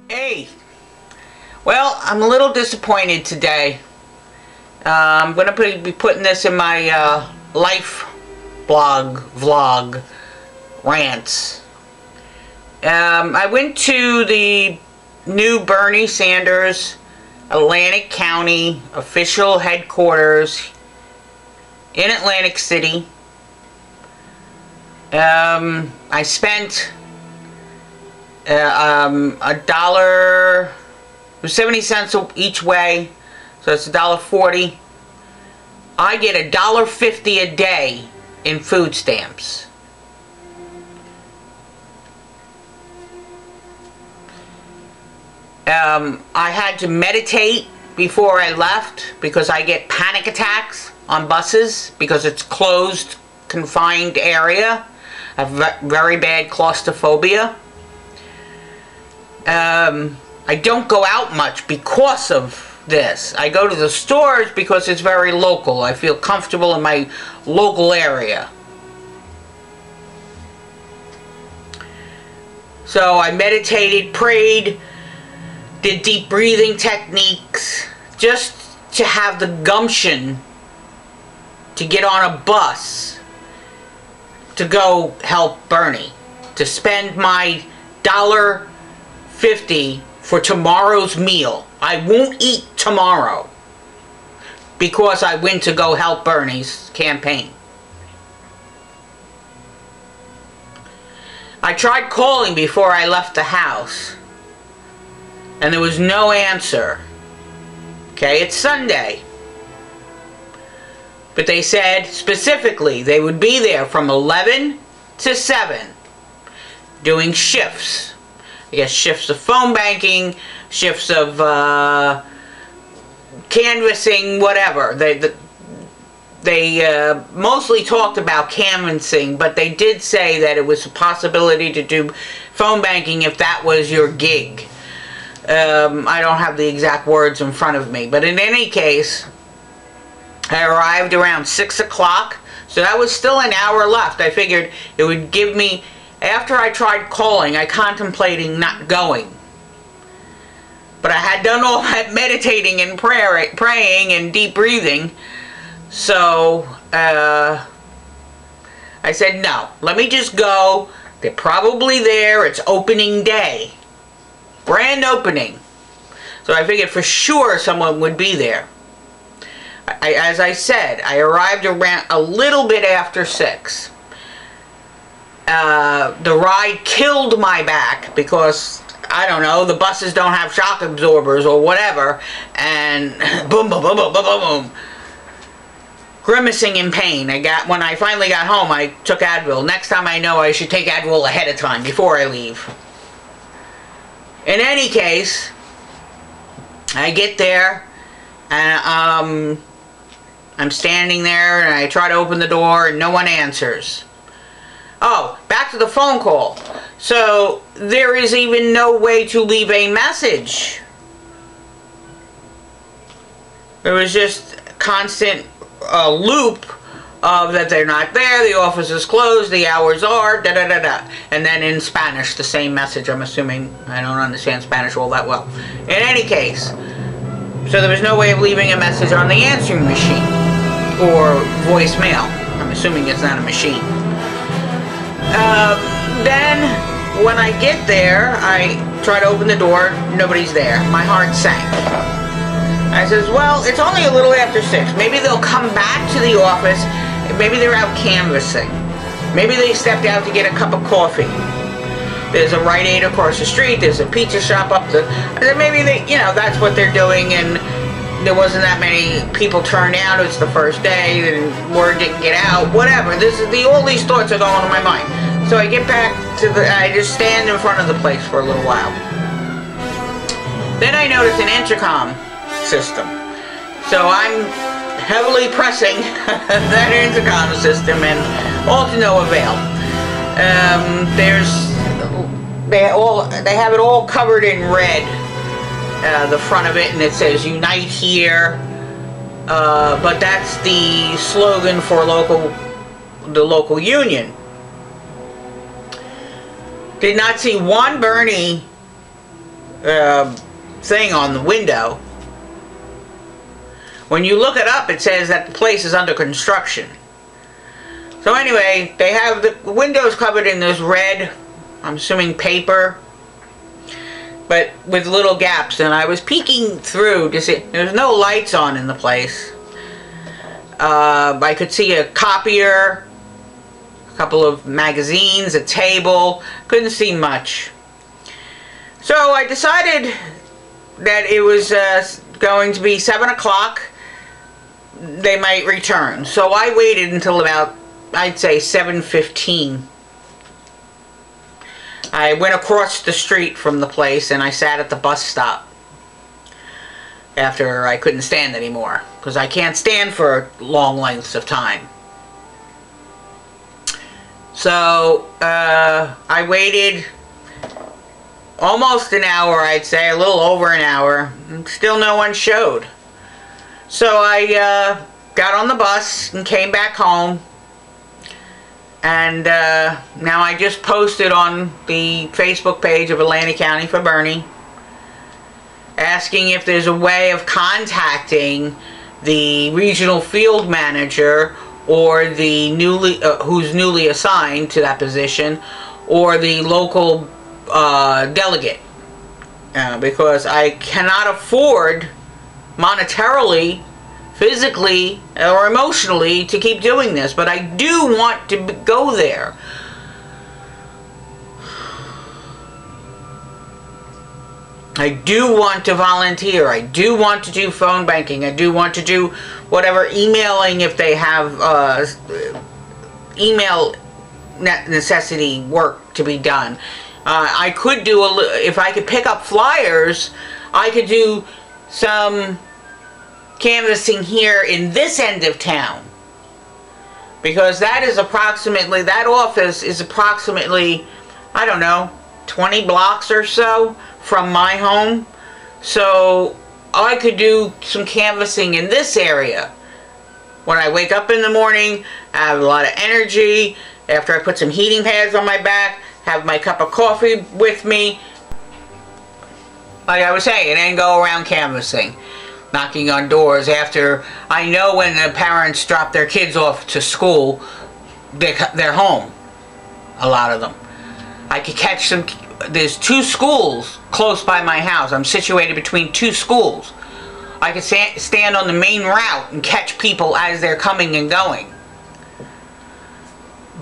Hey, well, I'm a little disappointed today. I'm going to be putting this in my life vlog, Rants. I went to the new Bernie Sanders Atlantic County official headquarters in Atlantic City. I spent $1, 70 cents each way, so it's $1.40. I get $1.50 a day in food stamps. I had to meditate before I left because I get panic attacks on buses because it's closed, confined area. I have very bad claustrophobia. I don't go out much because of this. I go to the stores because it's very local. I feel comfortable in my local area. So I meditated, prayed, did deep breathing techniques just to have the gumption to get on a bus to go help Bernie, to spend my $1.50 for tomorrow's meal. I won't eat tomorrow because I went to go help Bernie's campaign. I tried calling before I left the house and there was no answer. Okay, it's Sunday. But they said specifically they would be there from 11 to 7 doing shifts. I guess shifts of phone banking, shifts of canvassing, whatever. They mostly talked about canvassing, but they did say that it was a possibility to do phone banking if that was your gig. I don't have the exact words in front of me, but in any case, I arrived around 6 o'clock, so that was still an hour left. I figured it would give me, after I tried calling, I contemplating not going. But I had done all that meditating and praying and deep breathing, so I said, no, let me just go. They're probably there. It's opening day. Grand opening. So I figured for sure someone would be there. As I said, I arrived around a little bit after 6. The ride killed my back because, I don't know, the buses don't have shock absorbers or whatever, and boom, boom, boom, boom, boom, boom, boom. Grimacing in pain. When I finally got home, I took Advil. Next time I know I should take Advil ahead of time before I leave. In any case, I get there and I'm standing there and I try to open the door and no one answers. Oh, back to the phone call. So there is even no way to leave a message. There was just constant loop of that they're not there, the office is closed, the hours are, da da da da. And then in Spanish, the same message. I'm assuming I don't understand Spanish all that well. In any case, so there was no way of leaving a message on the answering machine or voicemail. I'm assuming it's not a machine. Then when I get there, I try to open the door, nobody's there. My heart sank. I says, well, it's only a little after 6. Maybe they'll come back to the office. Maybe they're out canvassing. Maybe they stepped out to get a cup of coffee. There's a Rite Aid across the street. There's a pizza shop up the... I said, maybe they, that's what they're doing, and there wasn't that many people turned out. It's the first day, and word didn't get out. Whatever. All these thoughts are going on in my mind. So I get back to I just stand in front of the place for a little while. Then I notice an intercom system. So I'm heavily pressing that intercom system and all to no avail. They have it all covered in red, the front of it, and it says Unite Here, but that's the slogan for the local union. Did not see one Bernie thing on the window. When you look it up, it says that the place is under construction. So anyway, they have the windows covered in this red, I'm assuming paper, but with little gaps, and I was peeking through to see. There's no lights on in the place. I could see a copier, a couple of magazines, a table. Couldn't see much. So I decided that it was going to be 7 o'clock. They might return. So I waited until about, I'd say, 7:15. I went across the street from the place and I sat at the bus stop after I couldn't stand anymore, because I can't stand for long lengths of time. So I waited almost an hour, I'd say, a little over an hour, and still no one showed. So I got on the bus and came back home. And now I just posted on the Facebook page of Atlantic County for Bernie, asking if there's a way of contacting the regional field manager, or the who's newly assigned to that position, or the local delegate, because I cannot afford monetarily, physically, or emotionally to keep doing this, but I do want to go there. I do want to volunteer. I do want to do phone banking. I do want to do whatever emailing if they have email necessity work to be done. I could do, if I could pick up flyers, I could do some canvassing here in this end of town, because that is approximately, that office is approximately, I don't know, 20 blocks or so from my home. So I could do some canvassing in this area. When I wake up in the morning, I have a lot of energy. After I put some heating pads on my back, have my cup of coffee with me, like I was saying, and then go around canvassing, knocking on doors. After I know when the parents drop their kids off to school, they're home, a lot of them. I could catch them. There's 2 schools close by my house. I'm situated between 2 schools. I could stand on the main route and catch people as they're coming and going.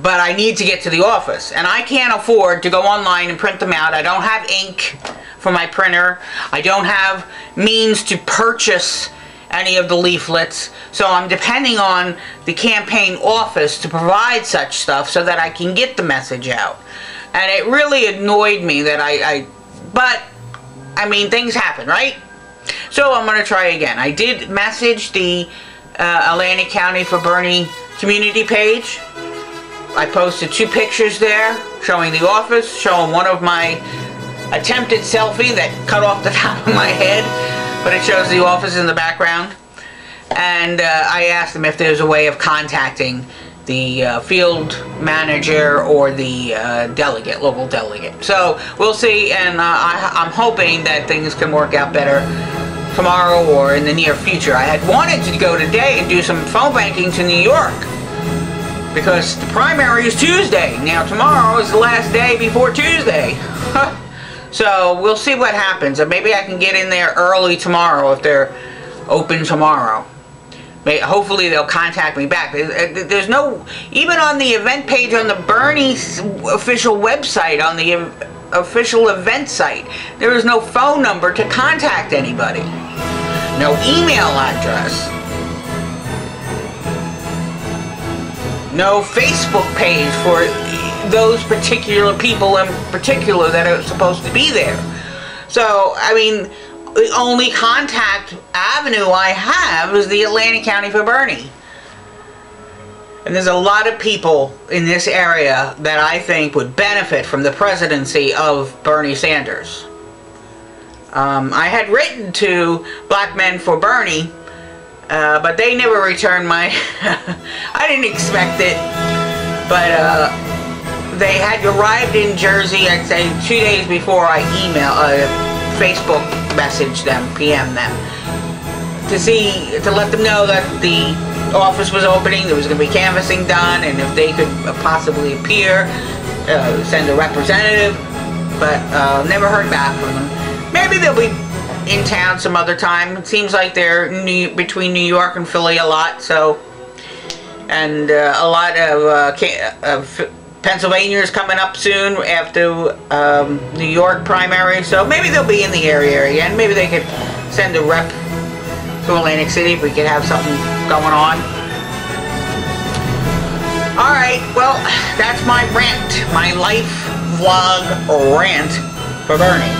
But I need to get to the office, and I can't afford to go online and print them out. I don't have ink for my printer. I don't have means to purchase any of the leaflets, so I'm depending on the campaign office to provide such stuff so that I can get the message out. And it really annoyed me that but I mean, things happen, right? So I'm going to try again. I did message the Atlantic County for Bernie community page. I posted 2 pictures there showing the office, showing one of my attempted selfie that cut off the top of my head, but it shows the office in the background. And I asked them if there's a way of contacting the field manager or the delegate, local delegate. So we'll see, and I'm hoping that things can work out better tomorrow or in the near future. I had wanted to go today and do some phone banking to New York, because the primary is Tuesday. Now tomorrow is the last day before Tuesday. So we'll see what happens. Maybe I can get in there early tomorrow if they're open tomorrow. Hopefully they'll contact me back. There's no, even on the event page on the Bernie official website, on the official event site, there is no phone number to contact anybody. No email address. No Facebook page for those particular people in particular that are supposed to be there. So, I mean, the only contact avenue I have is the Atlantic County for Bernie. And there's a lot of people in this area that I think would benefit from the presidency of Bernie Sanders. I had written to Black Men for Bernie, but they never returned my... I didn't expect it, but they had arrived in Jersey, I'd say 2 days before I Facebook message them, PM them, to let them know that the office was opening, there was going to be canvassing done, and if they could possibly appear, send a representative, but never heard back from them. Maybe they'll be in town some other time. It seems like they're between New York and Philly a lot, so, and a lot of Pennsylvania is coming up soon after New York primary, so maybe they'll be in the area again. Maybe they could send a rep to Atlantic City if we could have something going on. Alright, well, that's my rant, my life vlog rant for Bernie.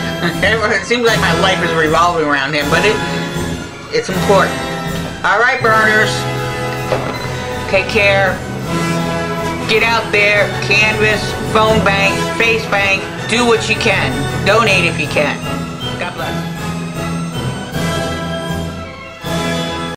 It seems like my life is revolving around him, but it's important. Alright, Burners, take care. Get out there, canvas, phone bank, face bank, do what you can. Donate if you can. God bless.